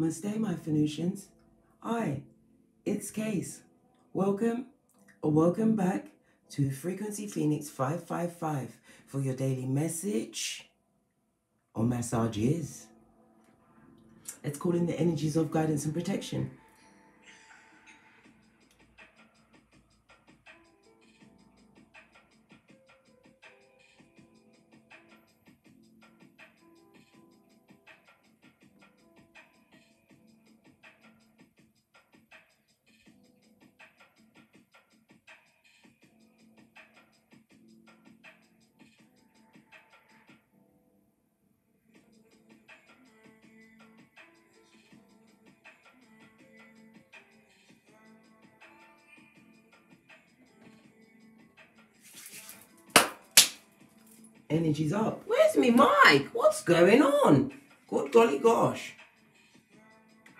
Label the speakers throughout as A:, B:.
A: Namaste, my Phoenicians. Hi, it's Case. Welcome or welcome back to Frequency Phoenix 555 for your daily message or massages. Let's call in the energies of guidance and protection. Energy's up. Where's me mic? What's going on? Good golly gosh.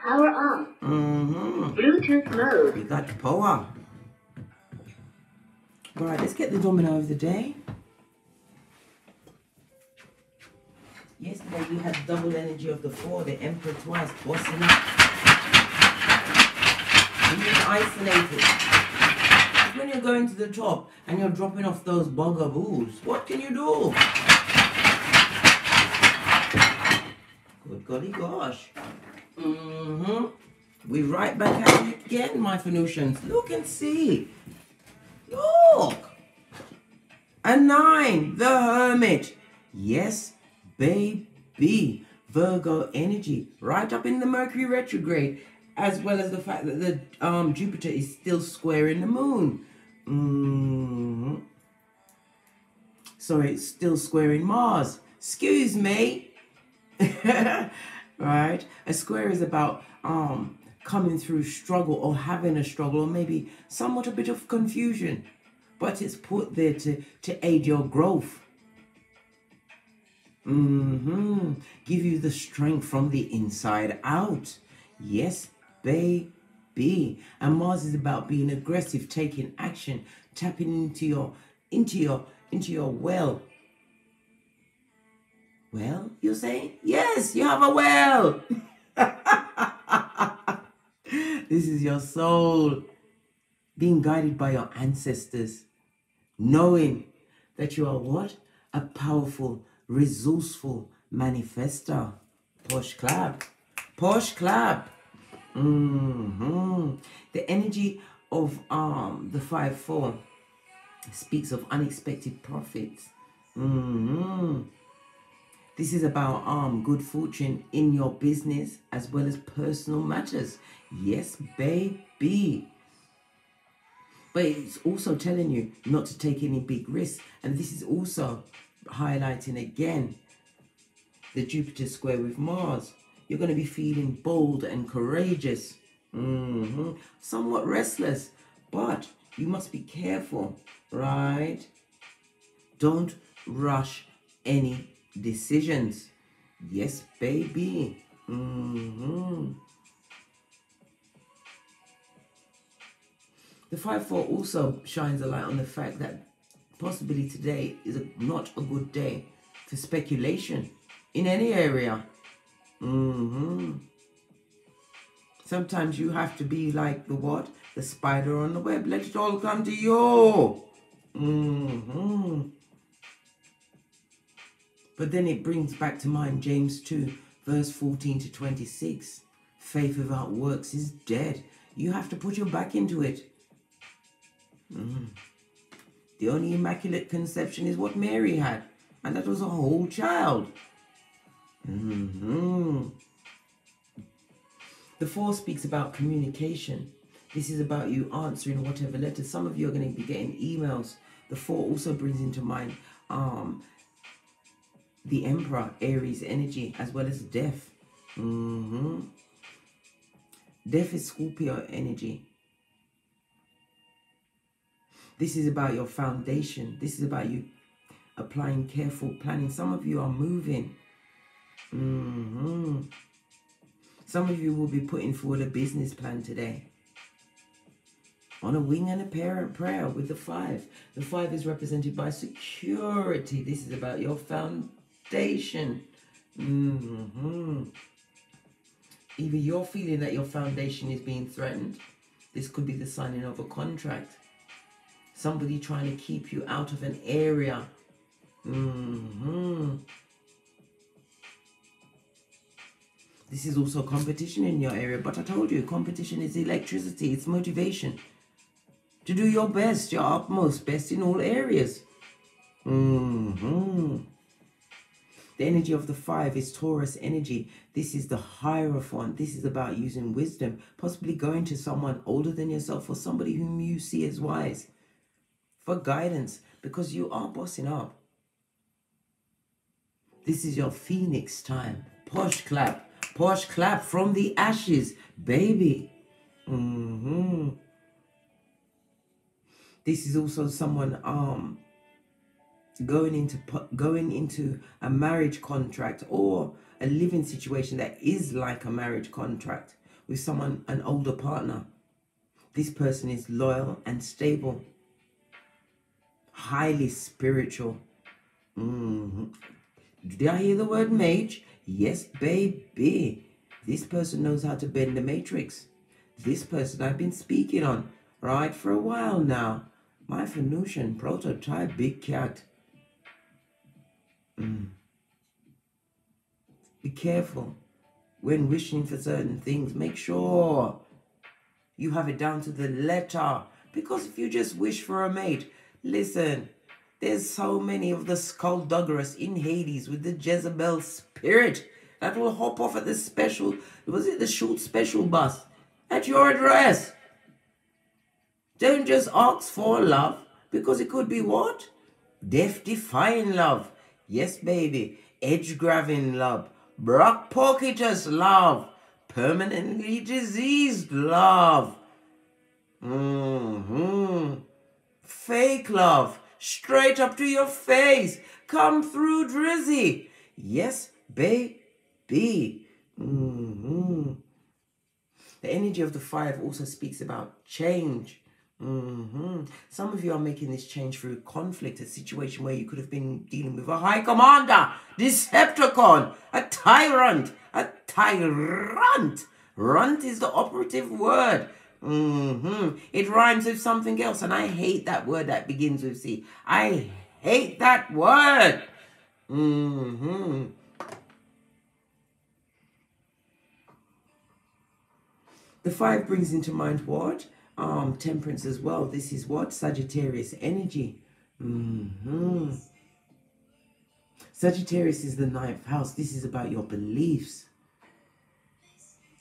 B: Power on. Bluetooth mode.
A: We got the power. Right, let's get the domino of the day. Yesterday we had double energy of the 4, the Emperor twice, bossing up. And you're isolated. When you're going to the top and you're dropping off those bugaboos, what can you do? Good golly gosh. We're right back at it again, my Phoenicians. Look and see. Look. A 9, the Hermit. Yes, baby. Virgo energy. Right up in the Mercury retrograde. As well as the fact that the Jupiter is still squaring the moon. Sorry, it's still squaring Mars. Excuse me. Right? A square is about coming through struggle or having a struggle or maybe somewhat a bit of confusion. But it's put there to aid your growth. Give you the strength from the inside out. Yes, baby. And Mars is about being aggressive, taking action, tapping into your well. Well, you're saying? Yes, you have a well. This is your soul being guided by your ancestors, knowing that you are what? A powerful, resourceful manifester. Posh clap. Posh clap. The energy of the 5-4 speaks of unexpected profits. This is about good fortune in your business as well as personal matters. Yes, baby. But it's also telling you not to take any big risks. And this is also highlighting again the Jupiter square with Mars. You're going to be feeling bold and courageous. Somewhat restless. But you must be careful, right? Don't rush any decisions. Yes, baby. The 5-4 also shines a light on the fact that possibly today is not a good day for speculation in any area. Sometimes you have to be like the what? The spider on the web. Let it all come to you. But then it brings back to mind James 2, verse 14 to 26. Faith without works is dead. You have to put your back into it. The only immaculate conception is what Mary had. And that was a whole child. The 4 speaks about communication. This is about you answering whatever letter. Some of you are going to be getting emails. The 4 also brings into mind the Emperor, Aries energy, as well as death. Death is Scorpio energy. This is about your foundation. This is about you applying careful planning. Some of you are moving. Some of you will be putting forward a business plan today. On a wing and a prayer with the 5. The 5 is represented by security. This is about your foundation. Either you're feeling that your foundation is being threatened. This could be the signing of a contract. Somebody trying to keep you out of an area. This is also competition in your area. But I told you, competition is electricity. It's motivation. To do your best, your utmost best in all areas. The energy of the 5 is Taurus energy. This is the Hierophant. This is about using wisdom, possibly going to someone older than yourself or somebody whom you see as wise for guidance, because you are bossing up. This is your Phoenix time. Posh clap from the ashes, baby. This is also someone going into a marriage contract or a living situation that is like a marriage contract with someone, an older partner. This person is loyal and stable, highly spiritual. Did I hear the word mage? Yes, baby. This person knows how to bend the matrix. This person I've been speaking on right for a while now. My Venusian prototype big cat. Be careful when wishing for certain things. Make sure you have it down to the letter. Because if you just wish for a mate, listen, there's so many of the skullduggerous in Hades with the Jezebel spirit that will hop off at the special, was it the short special bus at your address. Don't just ask for love, because it could be what? Death-defying love. Yes, baby. Edge-grabbing love. Brock Pocketus love. Permanently diseased love. Fake love. Straight up to your face. Come through, Drizzy. Yes, baby. The energy of the 5 also speaks about change. Some of you are making this change through conflict, a situation where you could have been dealing with a high commander, Decepticon, a tyrant, Runt is the operative word. It rhymes with something else, and I hate that word that begins with C. I hate that word. The 5 brings into mind what? Temperance as well. This is what? Sagittarius energy. Sagittarius is the 9th house. This is about your beliefs.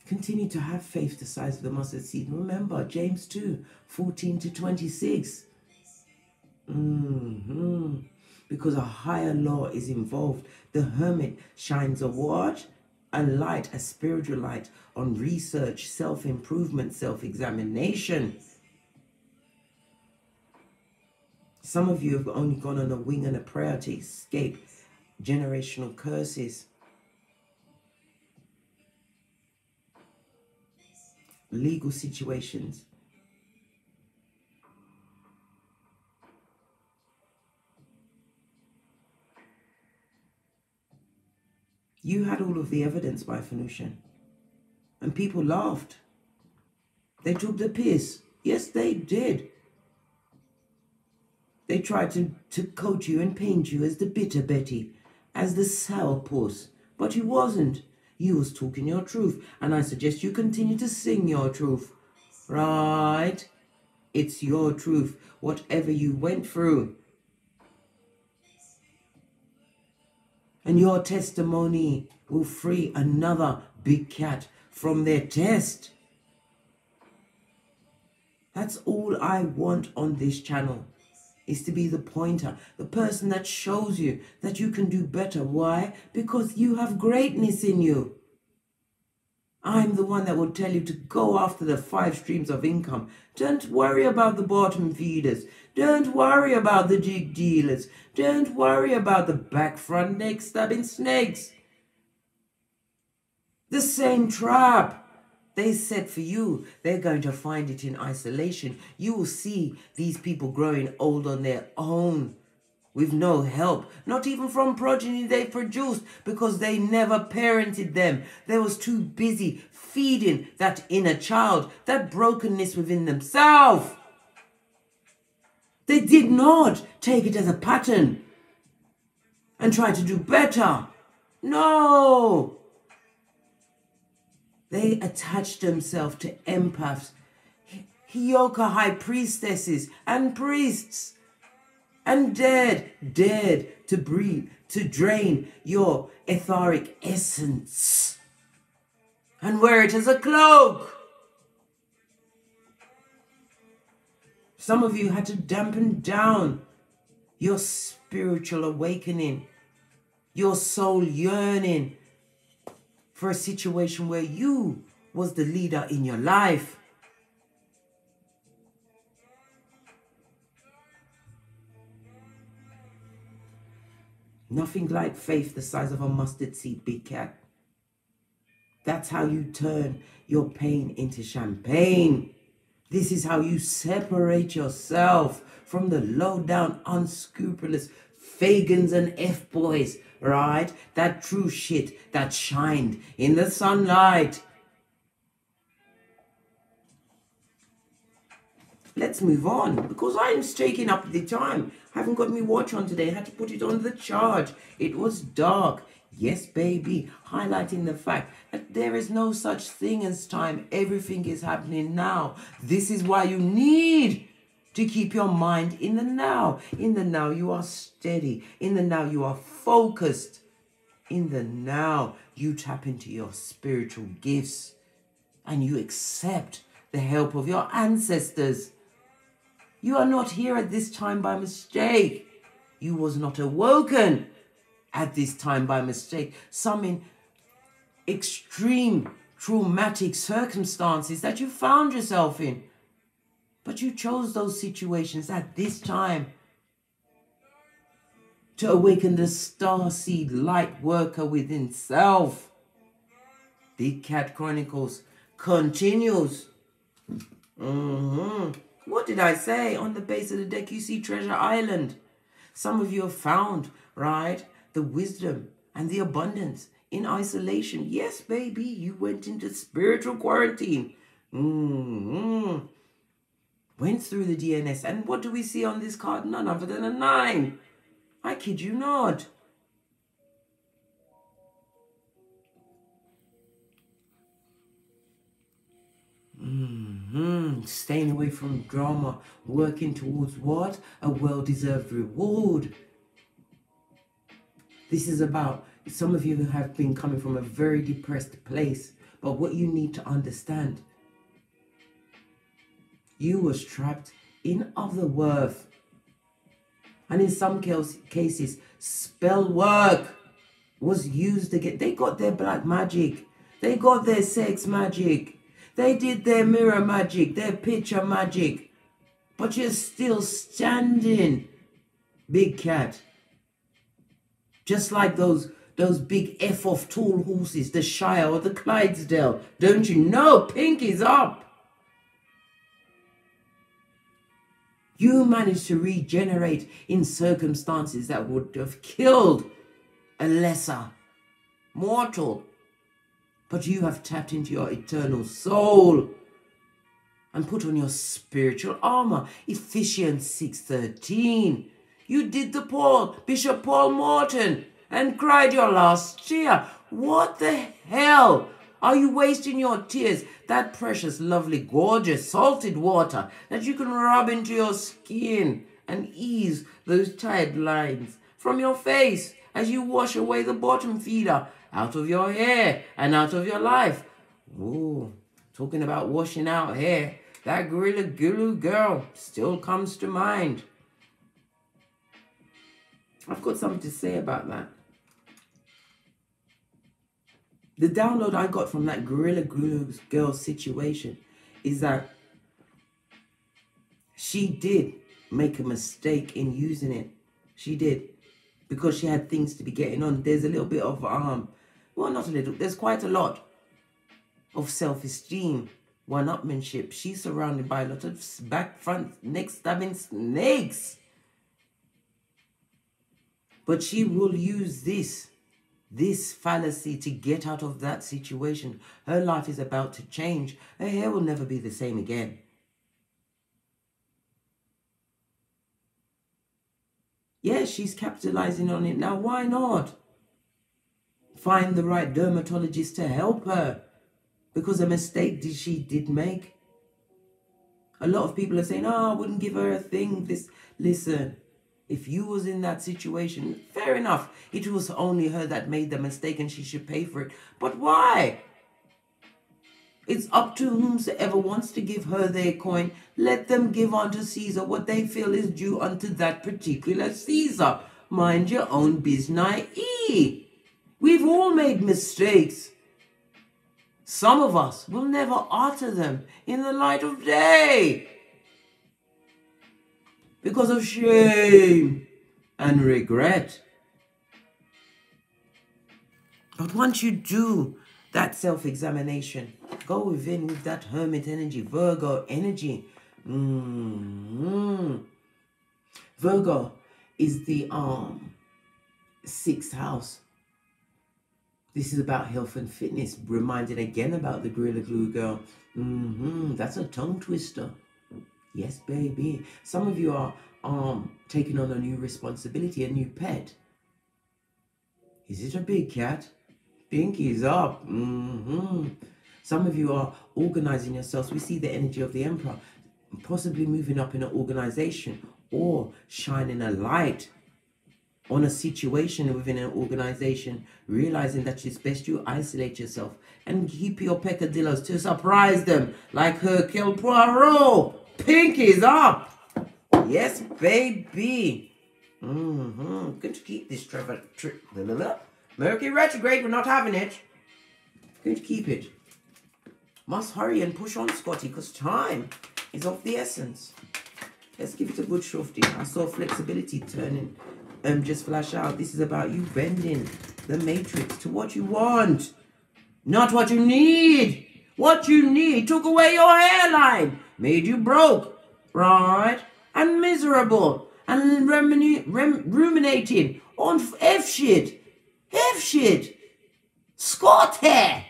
A: Continue to have faith the size of the mustard seed. Remember, James 2, 14 to 26. Because a higher law is involved. The hermit shines a what? A light, a spiritual light on research, self-improvement, self-examination. Some of you have only gone on a wing and a prayer to escape generational curses. Legal situations. You had all of the evidence, my Venusian, and people laughed. They took the piss. Yes, they did. They tried to coat you and paint you as the bitter Betty, as the sour puss, but you wasn't. You was talking your truth, and I suggest you continue to sing your truth. Right? It's your truth, whatever you went through. And your testimony will free another big cat from their test. That's all I want on this channel, is to be the pointer, the person that shows you that you can do better. Why? Because you have greatness in you. I'm the one that will tell you to go after the 5 streams of income. Don't worry about the bottom feeders. Don't worry about the jig dealers. Don't worry about the back front neck stabbing snakes. The same trap they set for you, they're going to find it in isolation. You will see these people growing old on their own with no help, not even from progeny they produced, because they never parented them. They was too busy feeding that inner child, that brokenness within themselves. They did not take it as a pattern and try to do better. No. They attached themselves to empaths, Heyoka high priestesses and priests, and dared to breathe, to drain your etheric essence and wear it as a cloak. Some of you had to dampen down your spiritual awakening, your soul yearning for a situation where you was the leader in your life. Nothing like faith the size of a mustard seed, big cat. That's how you turn your pain into champagne. This is how you separate yourself from the low-down, unscrupulous Fagans and F-boys, right? That true shit that shined in the sunlight. Let's move on, because I'm taking up the time. I haven't got my watch on today. I had to put it on the charge. It was dark. Yes, baby. Highlighting the fact that there is no such thing as time. Everything is happening now. This is why you need to keep your mind in the now. In the now, you are steady. In the now, you are focused. In the now, you tap into your spiritual gifts and you accept the help of your ancestors. You are not here at this time by mistake. You was not awoken at this time by mistake. Some in extreme traumatic circumstances that you found yourself in. But you chose those situations at this time to awaken the starseed light worker within self. Big Cat Chronicles continues. What did I say? On the base of the deck, you see Treasure Island. Some of you have found, right, the wisdom and the abundance in isolation. Yes, baby, you went into spiritual quarantine. Went through the DNS. And what do we see on this card? None other than a 9. I kid you not. Staying away from drama, working towards what? A well-deserved reward. This is about, some of you have been coming from a very depressed place, but what you need to understand, you was trapped in otherworth. And in some cases, spell work was used again. They got their black magic. They got their sex magic. They did their mirror magic, their picture magic. But you're still standing, Big Cat. Just like those big F-off tall horses, the Shire or the Clydesdale. Don't you know? Pinky's up. You managed to regenerate in circumstances that would have killed a lesser mortal. But you have tapped into your eternal soul and put on your spiritual armor. Ephesians 6:13. You did the Bishop Paul Morton and cried your last tear. What the hell? Are you wasting your tears? That precious, lovely, gorgeous, salted water that you can rub into your skin and ease those tired lines from your face as you wash away the bottom feeder out of your hair and out of your life. Ooh, talking about washing out hair, that Gorilla Glue girl still comes to mind. I've got something to say about that. The download I got from that Gorilla Glue girl situation is that she did make a mistake in using it. She did. Because she had things to be getting on. There's a little bit of, well, not a little, there's quite a lot of self-esteem, one-upmanship. She's surrounded by a lot of back, front, neck stabbing snakes. But she will use this this fallacy to get out of that situation. Her life is about to change. Her hair will never be the same again. Yes, she's capitalizing on it now. Why not? Find the right dermatologist to help her. Because a mistake she did make. A lot of people are saying, oh, I wouldn't give her a thing. Listen, if you was in that situation, fair enough. It was only her that made the mistake and she should pay for it. But why? It's up to whomsoever wants to give her their coin. Let them give unto Caesar what they feel is due unto that particular Caesar. Mind your own business. We've all made mistakes. Some of us will never utter them in the light of day because of shame and regret. But once you do that self-examination, go within with that hermit energy, Virgo energy. Virgo is the 6th house. This is about health and fitness. Reminding again about the Gorilla Glue girl. That's a tongue twister. Yes, baby. Some of you are taking on a new responsibility, a new pet. Is it a big cat? Pinky's up. Some of you are organizing yourselves. We see the energy of the Emperor. Possibly moving up in an organization or shining a light on a situation within an organization, realizing that it's best you isolate yourself and keep your peccadillos to surprise them like Hercule Poirot. Pinky's up. Yes, baby. Going to keep this Mercury retrograde. We're not having it. Going to keep it. Must hurry and push on, Scotty, because time is of the essence. Let's give it a good shufty. I saw flexibility turning. Just flash out. This is about you bending the matrix to what you want, not what you need. What you need took away your hairline, made you broke, right, and miserable, and ruminating on F shit, Scotty.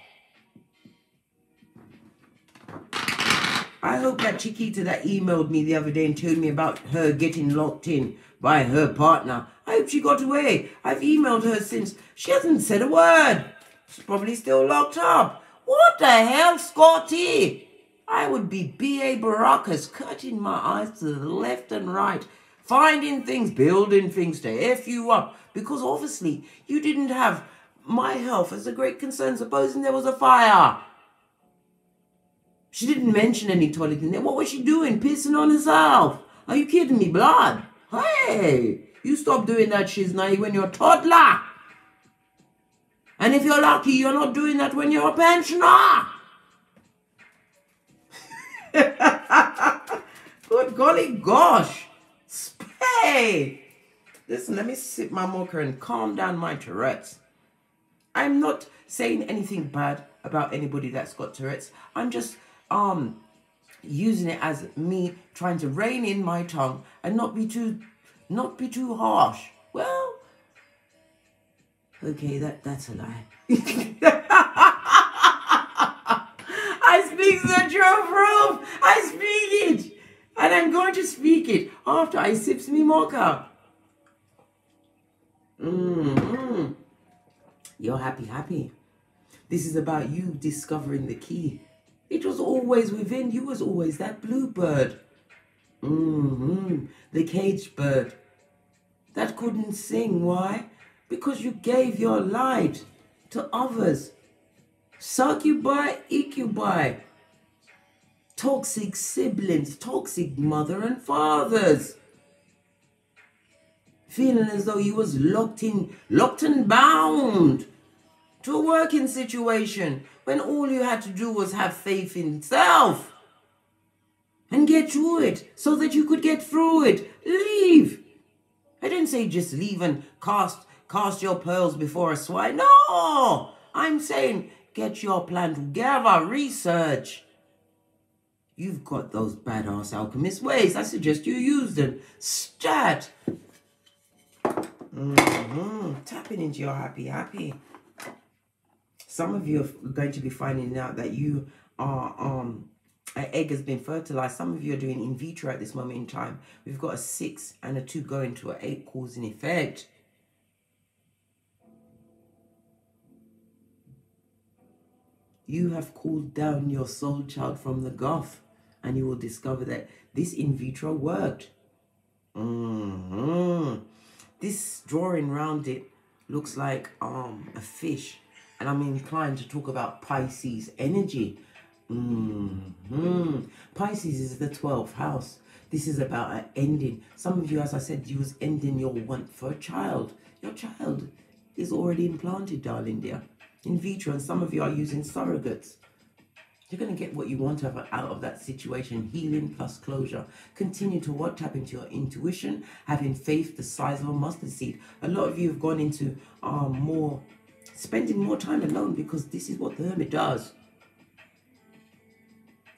A: I hope that Chiquita that emailed me the other day and told me about her getting locked in by her partner, I hope she got away. I've emailed her since. She hasn't said a word. She's probably still locked up. What the hell, Scotty? I would be B.A. Baracus, cutting my eyes to the left and right, finding things, building things to F you up, because obviously you didn't have my health as a great concern, supposing there was a fire. She didn't mention any toilet in there. What was she doing? Pissing on herself? Are you kidding me, blood? Hey, you stop doing that shiznai when you're a toddler. And if you're lucky, you're not doing that when you're a pensioner. Good golly gosh. Spay. Listen, let me sip my mocha and calm down my Tourette's. I'm not saying anything bad about anybody that's got Tourette's. I'm just using it as me trying to rein in my tongue and not be too harsh. Well, okay, that's a lie. I speak the truth. I speak it, and I'm going to speak it after I sips me mocha. You're happy. This is about you discovering the key. It was always within you. Was always that bluebird. The caged bird that couldn't sing. Why? Because you gave your light to others. Succubi, incubi. Toxic siblings, toxic mother and fathers. Feeling as though you was locked and bound to a working situation when all you had to do was have faith in self and get through it so that you could get through it. Leave. I didn't say just leave and cast your pearls before a swine. No, I'm saying get your plan together, research. You've got those badass alchemist ways. I suggest you use them. Stat. Tapping into your happy. Some of you are going to be finding out that you are an egg has been fertilized. Some of you are doing in vitro at this moment in time. We've got a 6 and a 2 going to an 8 cause and effect. You have cooled down your soul child from the Gulf, and you will discover that this in vitro worked. This drawing around it looks like a fish, and I'm inclined to talk about Pisces energy. Pisces is the 12th house. This is about an ending. Some of you, as I said, you was ending your want for a child. Your child is already implanted, darling dear, in vitro, and some of you are using surrogates. You're going to get what you want out of that situation. Healing plus closure. Continue to tap into your intuition, having faith the size of a mustard seed. A lot of you have gone into spending more time alone, because this is what the Hermit does.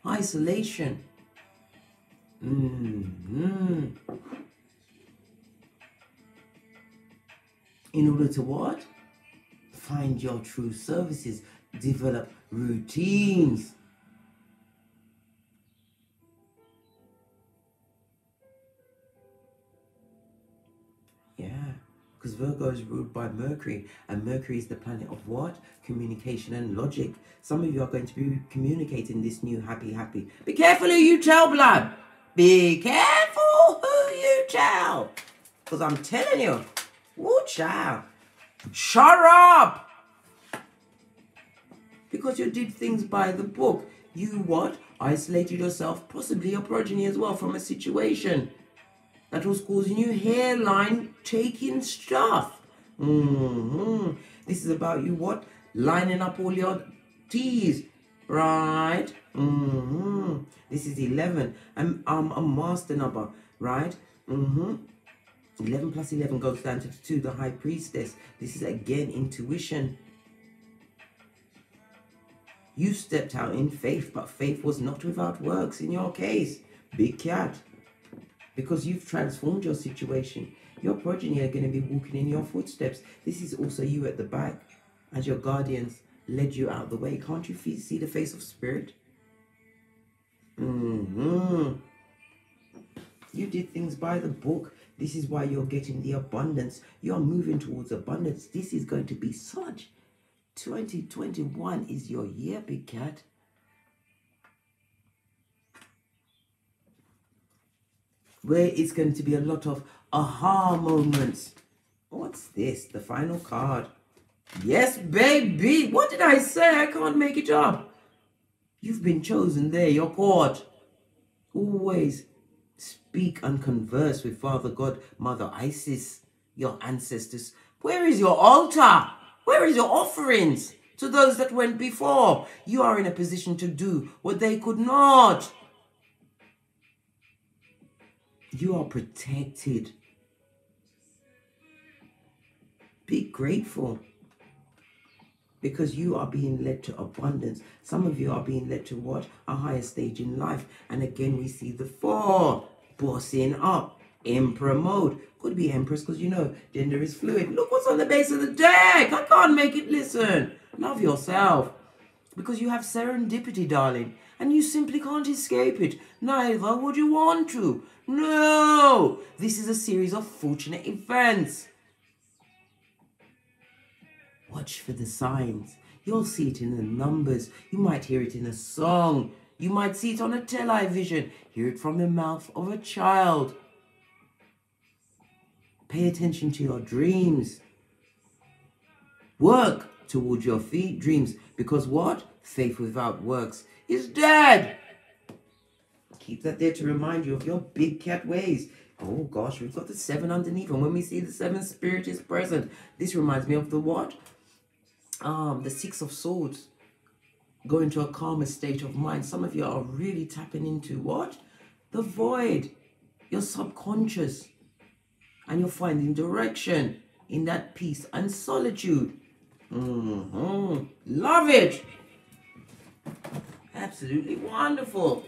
A: Isolation. In order to what? Find your true services. Develop routines. Yeah, because Virgo is ruled by Mercury, and Mercury is the planet of what? Communication and logic. Some of you are going to be communicating this new happy. Be careful who you tell, blood. Be careful who you tell. Because I'm telling you, watch out. Shut up. Because you did things by the book. You what? Isolated yourself, possibly your progeny as well, from a situation that was causing you hairline taking stuff. This is about you what? Lining up all your T's, right? This is 11. A master number, right? 11 plus 11 goes down to 2, the high priestess. This is again intuition. You stepped out in faith, but faith was not without works in your case. Big cat. Because you've transformed your situation. Your progeny are going to be walking in your footsteps. This is also you at the back, as your guardians led you out of the way. Can't you see the face of spirit? You did things by the book. This is why you're getting the abundance. You're moving towards abundance. This is going to be such. 2021 is your year, big cat. Where it's going to be a lot of aha moments. What's this? The final card. Yes, baby. What did I say? I can't make it up. You've been chosen there. You're caught. Always speak and converse with Father God, Mother Isis, your ancestors. Where is your altar? Where is your offerings to those that went before? You are in a position to do what they could not. You are protected. Be grateful, because you are being led to abundance. Some of you are being led to what? A higher stage in life. And again, we see the 4. Bossing up. Emperor mode. Could be Empress, because you know, gender is fluid. Look what's on the base of the deck. I can't make it listen. Love yourself. Because you have serendipity, darling. And you simply can't escape it. Neither would you want to. No. This is a series of fortunate events. Watch for the signs. You'll see it in the numbers. You might hear it in a song. You might see it on a television. Hear it from the mouth of a child. Pay attention to your dreams. Work towards your dreams. Because what? Faith without works is dead. Keep that there to remind you of your big cat ways. Oh gosh, we've got the 7 underneath. And when we see the 7, spirit is present. This reminds me of the what? The 6 of Swords. Go into a calmer state of mind. Some of you are really tapping into what? The void. Your subconscious. And you're finding direction in that peace and solitude. Love it. Absolutely wonderful.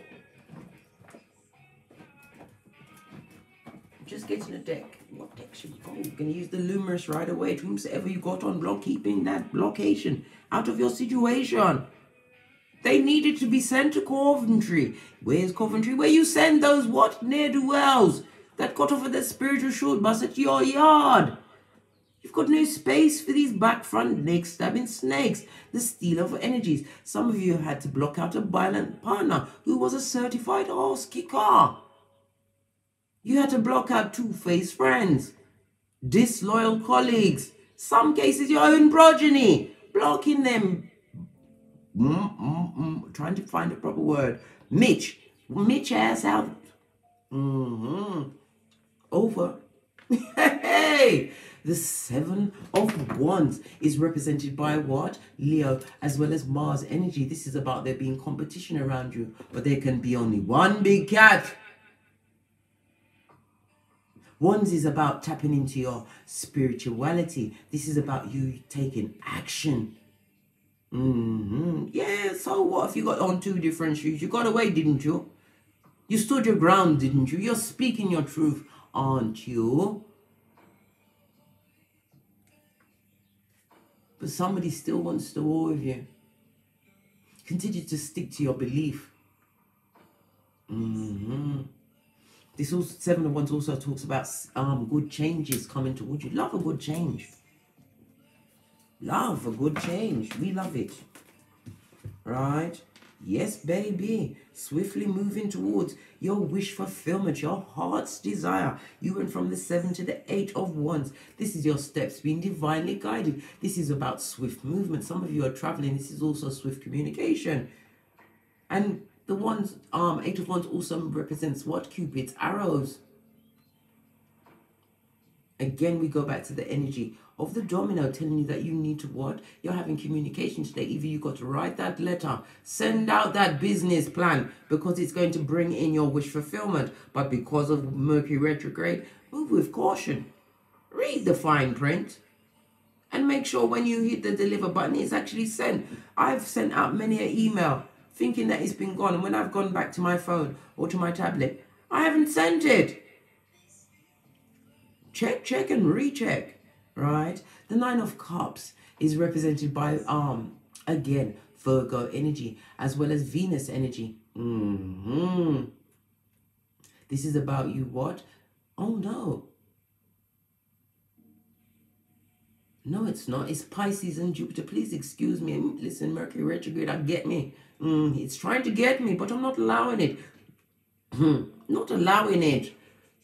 A: Just getting a deck. what protection? Oh, we're going to use the luminous right away. To whomsoever you got on block, keeping that blockation out of your situation. They needed to be sent to Coventry. Where's Coventry? Where you send those what? Ne'er-do-wells that got off of the spiritual short bus at your yard. You've got no space for these back front neck stabbing snakes. The steal of energies. Some of you had to block out a violent partner who was a certified horse kicker. You had to block out two-faced friends, disloyal colleagues, some cases your own progeny, blocking them. Trying to find a proper word. Mitch ass out. Over. Hey, the Seven of Wands is represented by what? Leo, as well as Mars energy. This is about there being competition around you, but there can be only one big cat. Wands is about tapping into your spirituality. This is about you taking action. Yeah, so what if you got on two different shoes? You got away, didn't you? You stood your ground, didn't you? You're speaking your truth, aren't you? But somebody still wants to war with you. Continue to stick to your belief. This also, Seven of Wands also talks about good changes coming towards you. Love a good change. Love a good change. We love it. Right? Yes, baby. Swiftly moving towards your wish fulfillment, your heart's desire. You went from the 7 to the 8 of Wands. This is your steps being divinely guided. This is about swift movement. Some of you are traveling. This is also swift communication. And the Wands, 8 of Wands also represents what? Cupid's arrows. Again, we go back to the energy of the domino telling you that you need to what? You're having communication today. Either you got to write that letter, send out that business plan because it's going to bring in your wish fulfillment. But because of Mercury retrograde, move with caution. Read the fine print and make sure when you hit the deliver button, it's actually sent. I've sent out many an email thinking that it's been gone. And when I've gone back to my phone or to my tablet, I haven't sent it. Check and recheck, right? The 9 of Cups is represented by, again, Virgo energy, as well as Venus energy. This is about you what? Oh, no. No, it's not. It's Pisces and Jupiter. Please excuse me. Listen, Mercury retrograde, get me. It's trying to get me, but I'm not allowing it. Not allowing it.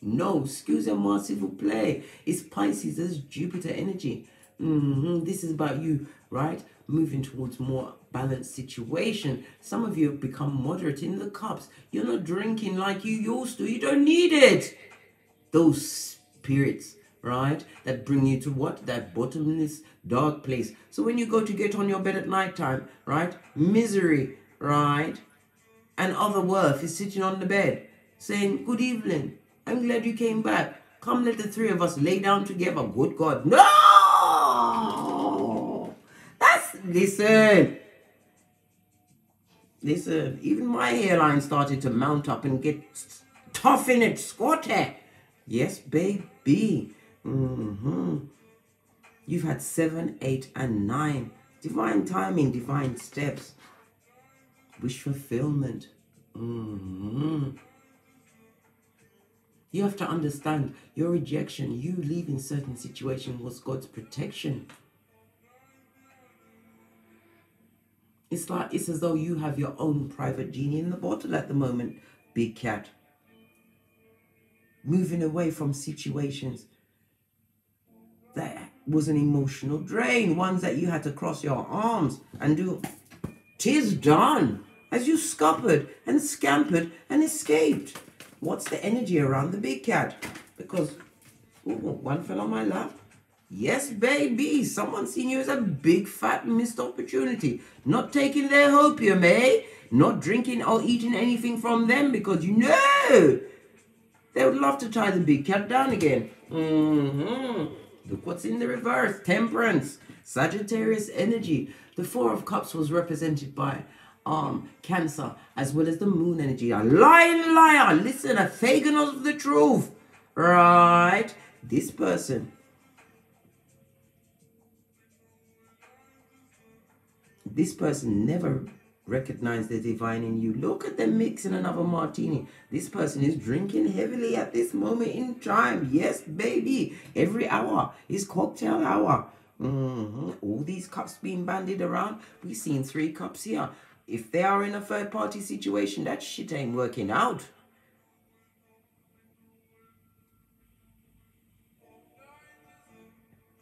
A: No, excusez-moi, s'il vous plaît. It's Pisces, there's Jupiter energy. This is about you, right? Moving towards more balanced situation. Some of you have become moderate in the cups. You're not drinking like you used to. You don't need it. Those spirits, right? That bring you to what? That bottomless dark place. So when you go to get on your bed at night time, right? Misery, right? And other worth is sitting on the bed saying, good evening. I'm glad you came back. Come, let the three of us lay down together. Good God. No! Listen. Even my hairline started to mount up and get tough in it, squatty. Yes, baby. You've had 7, 8, and 9. Divine timing, divine steps. Wish fulfillment. You have to understand your rejection, you leaving certain situation was God's protection. It's as though you have your own private genie in the bottle at the moment, big cat. Moving away from situations that was an emotional drain, ones that you had to cross your arms and do. 'Tis done as you scuppered and scampered and escaped. What's the energy around the big cat? Because one fell on my lap. Yes, baby. Someone seen you as a big, fat, missed opportunity. Not taking their opium, eh? Not drinking or eating anything from them because you know they would love to tie the big cat down again. Look what's in the reverse. Temperance. Sagittarius energy. The 4 of Cups was represented by Cancer, as well as the moon energy. A lying liar. Listen, a pagan of the truth. Right? This person never recognized the divine in you. Look at them mixing another martini. This person is drinking heavily at this moment in time. Yes, baby. Every hour is cocktail hour. All these cups being bandied around. We've seen 3 cups here. If they are in a third party situation, that shit ain't working out.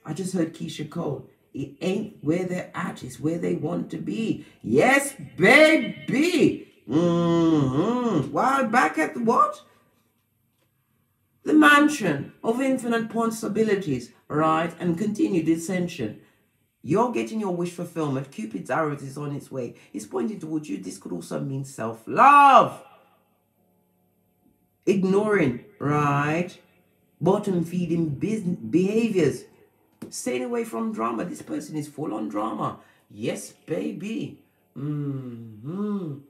A: I just heard Keisha Cole. It ain't where they're at, it's where they want to be. Yes, baby. While back at the what? The mansion of infinite possibilities, right? And continued ascension. You're getting your wish fulfillment. Cupid's arrow is on its way. It's pointing towards you. This could also mean self-love. Ignoring, right? Bottom-feeding behaviors. Staying away from drama. This person is full on drama. Yes, baby. And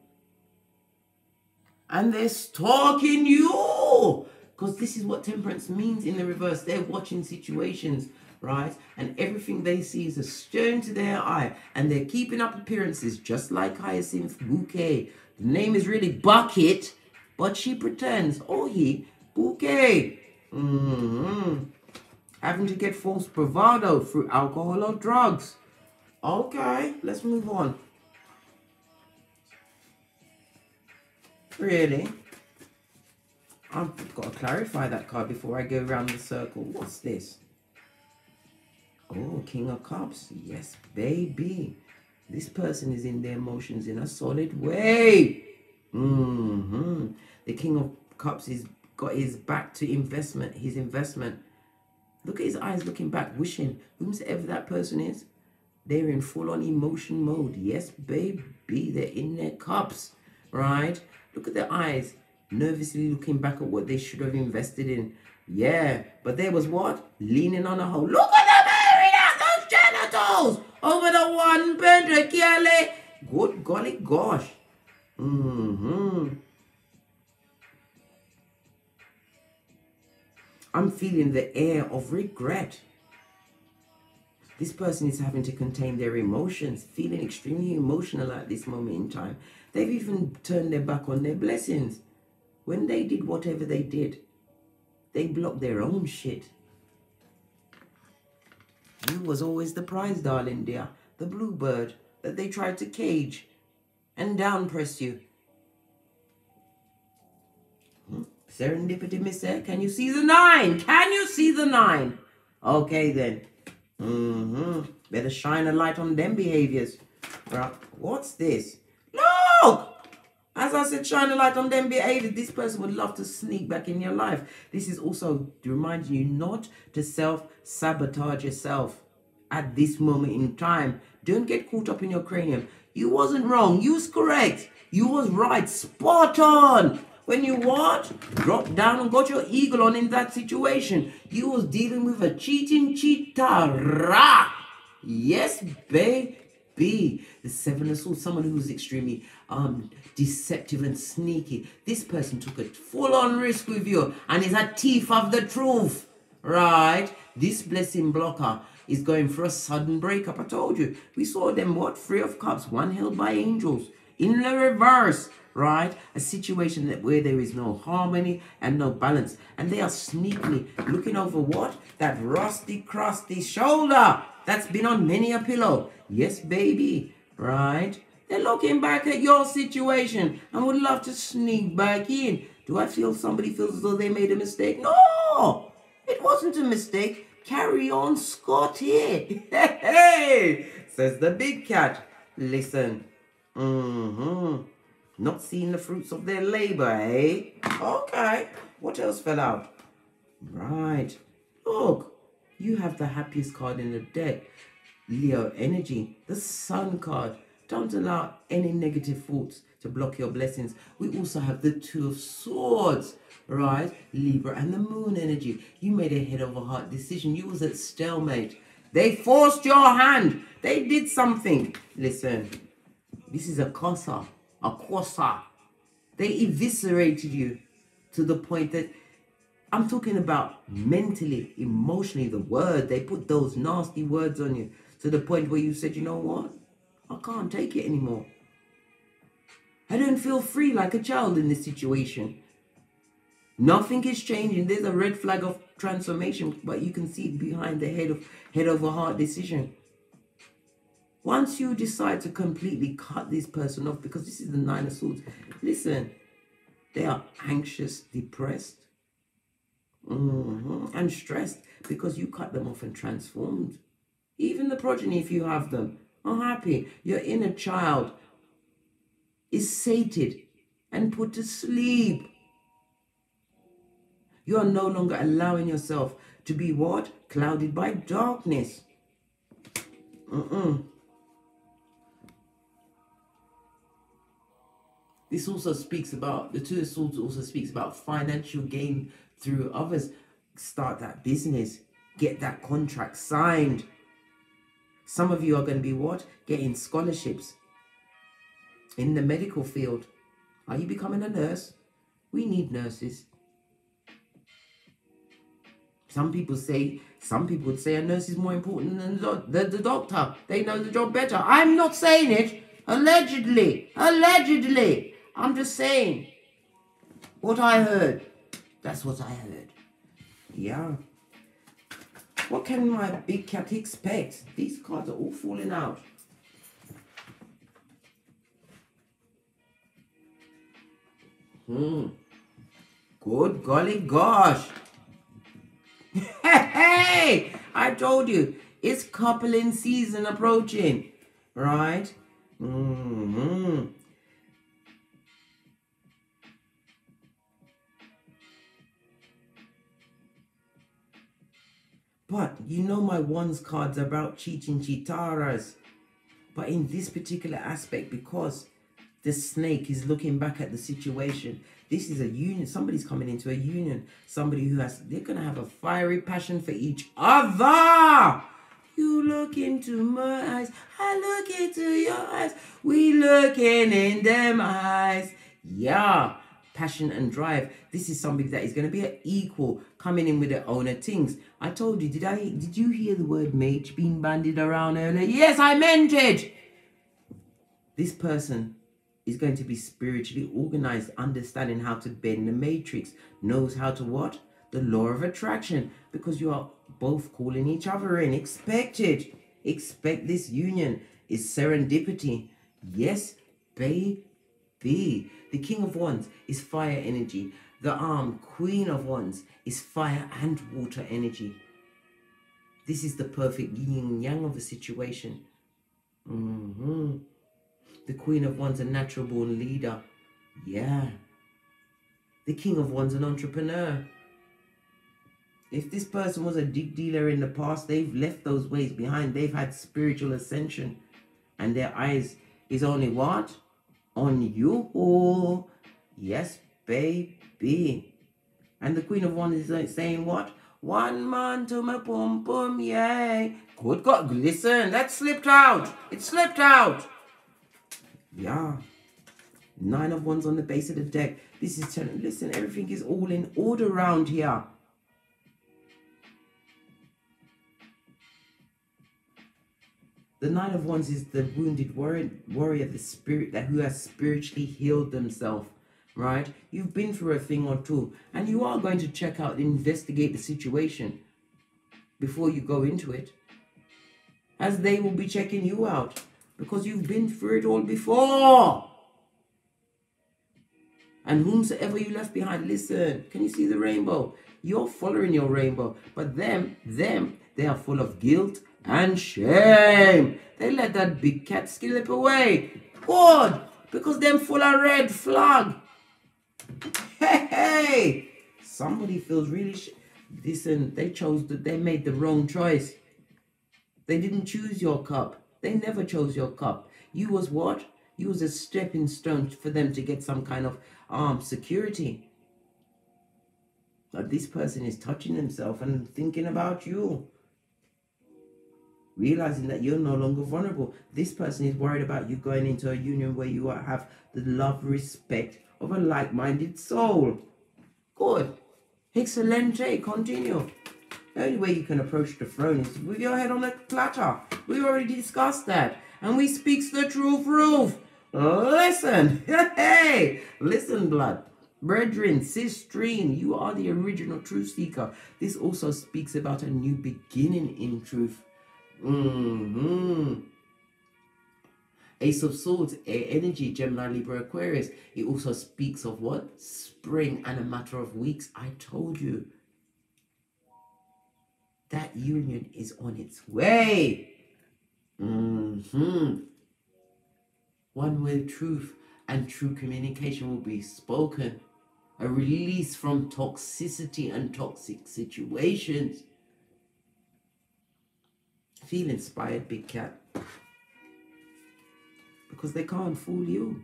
A: they're stalking you. Because this is what temperance means in the reverse. They're watching situations, right? And everything they see is a stone to their eye. And they're keeping up appearances just like Hyacinth Bouquet. The name is really Bucket, but she pretends. Oh, he Bouquet. Having to get false bravado through alcohol or drugs. Okay, let's move on. Really? I've got to clarify that card before I go around the circle. What's this? Oh, King of Cups. Yes, baby. This person is in their emotions in a solid way. The King of Cups is got his back to investment, his investment. Look at his eyes looking back, wishing, whomsoever that person is, they're in full-on emotion mode. Yes, baby, they're in their cups, right? Look at their eyes, nervously looking back at what they should have invested in. Yeah, but there was what? Leaning on a hole. Look at them airing out those genitals over the one bedroom, KHALEESI. Good golly gosh. I'm feeling the air of regret. This person is having to contain their emotions, feeling extremely emotional at this moment in time. They've even turned their back on their blessings. When they did whatever they did, they blocked their own shit. You was always the prize, darling dear, the bluebird that they tried to cage and down press you. Serendipity, miss there. Can you see the 9? Can you see the 9? Okay, then. Better shine a light on them behaviors. Right. What's this? Look! As I said, shine a light on them behaviors. This person would love to sneak back in your life. This is also reminding you not to self-sabotage yourself at this moment in time. Don't get caught up in your cranium. You wasn't wrong. You was correct. You was right. Spot on. When you what? Dropped down and got your eagle on in that situation. You was dealing with a cheating cheater. Yes, baby. The 7 of Swords, someone who was extremely deceptive and sneaky. This person took a full-on risk with you and is a thief of the truth. Right? This blessing blocker is going for a sudden breakup. I told you. We saw them, what? 3 of Cups, 1 held by angels. In the reverse. Right? A situation where there is no harmony and no balance. And they are sneakily looking over what? That rusty, crusty shoulder that's been on many a pillow. Yes, baby. Right? They're looking back at your situation and would love to sneak back in. Do I feel somebody feels as though they made a mistake? No! It wasn't a mistake. Carry on, Scotty. Hey! Says the big cat. Listen. Not seeing the fruits of their labor, eh? Okay. What else fell out? Right. Look. You have the happiest card in the deck. Leo energy. The Sun card. Don't allow any negative thoughts to block your blessings. We also have the 2 of Swords. Right? Libra and the Moon energy. You made a head over heart decision. You was at stalemate. They forced your hand. They did something. Listen. This is a Kosa. A Kosa. They eviscerated you to the point that I'm talking about mentally, emotionally, the word. They put those nasty words on you to the point where you said, you know what? I can't take it anymore. I don't feel free like a child in this situation. Nothing is changing. There's a red flag of transformation, but you can see it behind the head over heart decision. Once you decide to completely cut this person off, because this is the Nine of Swords, listen, they are anxious, depressed, and stressed because you cut them off and transformed. Even the progeny, if you have them, are happy. Your inner child is sated and put to sleep. You are no longer allowing yourself to be what? Clouded by darkness. This also speaks about, the Two of Swords also speaks about financial gain through others. Start that business. Get that contract signed. Some of you are going to be what? Getting scholarships in the medical field. Are you becoming a nurse? We need nurses. Some people would say a nurse is more important than the doctor. They know the job better. I'm not saying it. Allegedly. Allegedly. I'm just saying what I heard. That's what I heard. Yeah. What can my big cat expect? These cards are all falling out. Good golly gosh. Hey, I told you, it's coupling season approaching, right? But you know my Wands cards are about cheating chitaras. But in this particular aspect, because the snake is looking back at the situation, this is a union. Somebody's coming into a union. Somebody who they're going to have a fiery passion for each other. You look into my eyes, I look into your eyes. We looking in them eyes. Yeah, passion and drive. This is somebody that is going to be an equal, coming in with their own things. I told you, did you hear the word mage being bandied around earlier? Yes, I meant it. This person is going to be spiritually organized, understanding how to bend the matrix, knows how to what? The law of attraction, because you are both calling each other in. Expect it. Expect this union is serendipity. Yes, baby. The King of Wands is fire energy. The Queen of Wands is fire and water energy. This is the perfect yin and yang of the situation. The Queen of Wands, a natural born leader. Yeah. The King of Wands, an entrepreneur. If this person was a dig dealer in the past, they've left those ways behind. They've had spiritual ascension. And their eyes is only what? On you. Yes, baby. And the Queen of Wands is saying what? One man to my pum pum, yay. Good God, listen, that slipped out. It slipped out. Yeah. Nine of Wands on the base of the deck. This is telling, listen, everything is all in order around here. The Nine of Wands is the wounded warrior, the spirit who has spiritually healed themselves, right? You've been through a thing or two, and you are going to check out and investigate the situation before you go into it, as they will be checking you out, because you've been through it all before. And whomsoever you left behind, listen, can you see the rainbow? You're following your rainbow, but them, they are full of guilt and shame. They let that big cat slip away. Good, because them full of red flag. Hey, somebody feels really listen, they made the wrong choice. They didn't choose your cup. They never chose your cup. You was what? You was a stepping stone for them to get some kind of security. But this person is touching himself and thinking about you, realizing that you're no longer vulnerable. This person is worried about you going into a union where you have the love, respect of a like-minded soul. Good. Excelente, continue. The only way you can approach the throne is with your head on a platter. We already discussed that. And we speaks the truth. Listen. Hey, listen, blood. Brethren, sistrine, you are the original truth seeker. This also speaks about a new beginning in truth. Ace of Swords, air energy, Gemini, Libra, Aquarius. It also speaks of what? Spring and a matter of weeks. I told you. That union is on its way. One where truth and true communication will be spoken. A release from toxicity and toxic situations. Feel inspired, big cat. Because they can't fool you.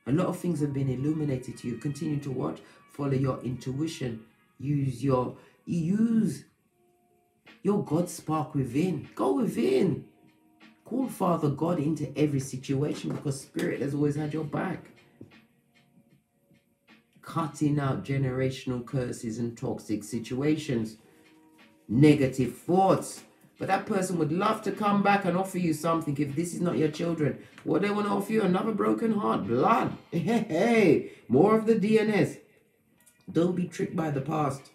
A: A lot of things have been illuminated to you. Continue to what? Follow your intuition. Use your God spark within. Go within. Call Father God into every situation because Spirit has always had your back. Cutting out generational curses and toxic situations. Negative thoughts. But that person would love to come back and offer you something if this is not your children. What they want to offer you? Another broken heart. Blood. Hey, more of the DNS. Don't be tricked by the past.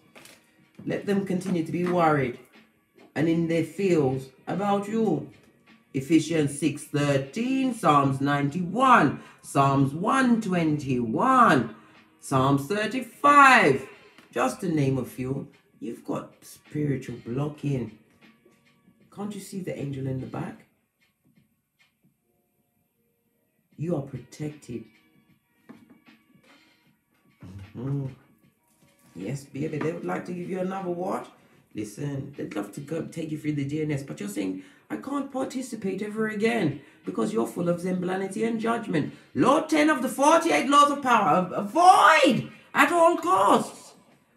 A: Let them continue to be worried and in their feels about you. Ephesians 6:13, Psalms 91, Psalms 121, Psalms 35. Just to name a few. You've got spiritual blocking. Can't you see the angel in the back? You are protected. Yes, baby, they would like to give you another what? Listen, they'd love to go take you through the DNS, but you're saying, I can't participate ever again because you're full of zemblanity and judgment. Law 10 of the 48 laws of power. Avoid at all costs.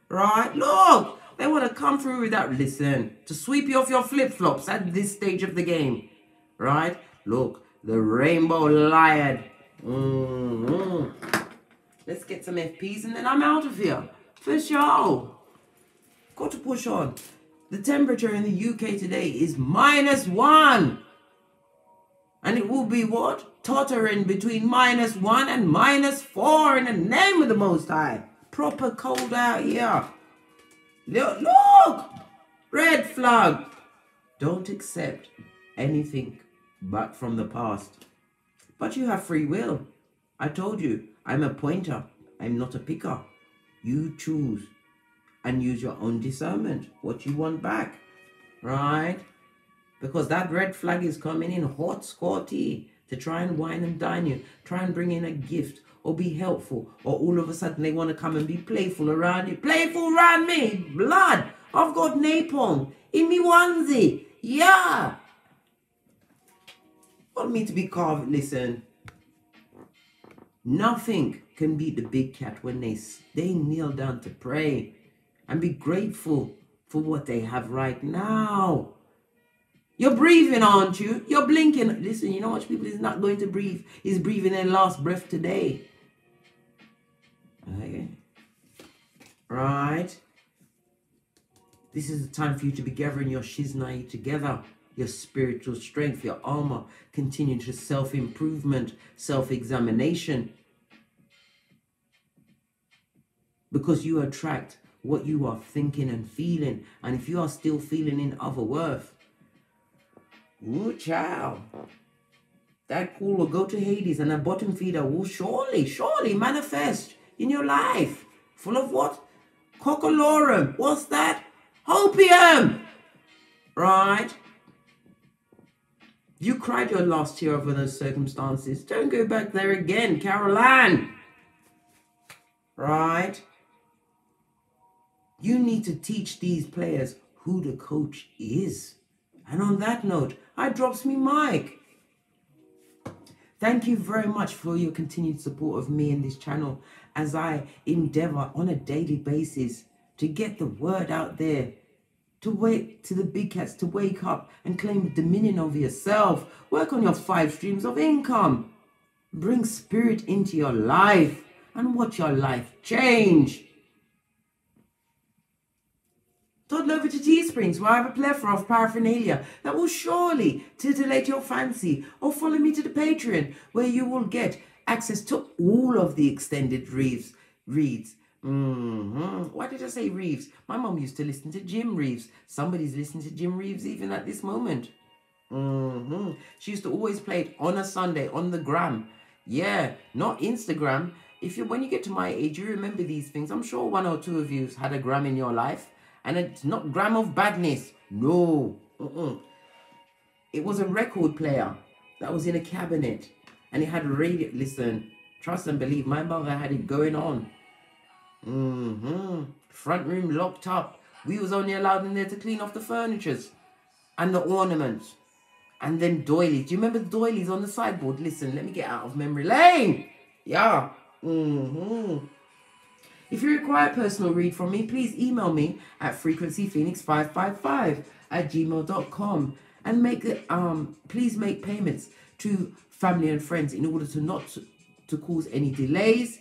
A: Right? Look, they want to come through with that, listen, to sweep you off your flip-flops at this stage of the game. Right? Look, the rainbow lion. Let's get some FPs and then I'm out of here. For sure. Got to push on. The temperature in the UK today is -1. And it will be what? Tottering between -1 and -4 in the name of the Most High. Proper cold out here. Look! Red flag. Don't accept anything but from the past. But you have free will. I told you, I'm a pointer. I'm not a picker. You choose and use your own discernment. What you want back. Right? Because that red flag is coming in hot, scotty to try and wine and dine you. Try and bring in a gift or be helpful. Or all of a sudden they want to come and be playful around you. Playful around me. Blood. I've got napalm in me onesie. Yeah. Want me to be carved. Listen. Nothing can beat the big cat when they kneel down to pray and be grateful for what they have right now. You're breathing, aren't you? You're blinking. Listen, you know what people is not going to breathe? Is breathing their last breath today. Okay. Right. This is the time for you to be gathering your shiznai together. Your spiritual strength, your armor. Continue to self-improvement, self-examination. Because you attract what you are thinking and feeling. And if you are still feeling in otherworth, ooh, child, that cool will go to Hades and a bottom feeder will surely manifest in your life. Full of what? Cockalorum. What's that? Hopium. Right? You cried your last tear over those circumstances. Don't go back there again, Caroline. Right? You need to teach these players who the coach is. And on that note, I drops me mic. Thank you very much for your continued support of me and this channel as I endeavor on a daily basis to get the word out there, to wake to the big cats to wake up and claim dominion over yourself. Work on your 5 streams of income. Bring spirit into your life and watch your life change. Toddle over to Teesprings, where I have a plethora of paraphernalia that will surely titillate your fancy, or follow me to the Patreon, where you will get access to all of the extended reads. Why did I say Reeves? My mom used to listen to Jim Reeves. Somebody's listening to Jim Reeves even at this moment. She used to always play it on a Sunday on the gram. Yeah, not Instagram. When you get to my age, you remember these things. I'm sure one or two of you had a gram in your life, and it's not gram of badness. No. It was a record player that was in a cabinet, and it had a radio. Listen, trust and believe, my mother had it going on. Front room locked up. We was only allowed in there to clean off the furnitures and the ornaments. And then doilies. Do you remember the doilies on the sideboard? Listen, let me get out of memory lane. Yeah. If you require a personal read from me, please email me at frequencyphoenix555@gmail.com, and please make payments to family and friends in order to cause any delays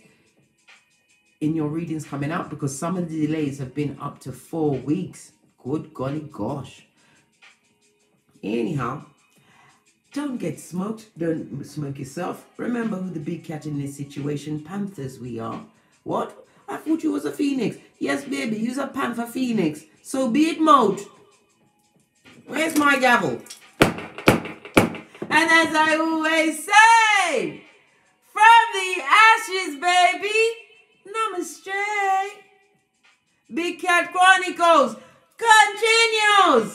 A: in your readings coming out, because some of the delays have been up to 4 weeks. Good golly gosh. Anyhow, don't get smoked. Don't smoke yourself. Remember who the big cat in this situation. Panthers we are. What? I thought you was a phoenix. Yes, baby, you's a panther phoenix. So be it, mode. Where's my gavel? And as I always say, from the ashes, baby, namaste. Big Cat Chronicles continues.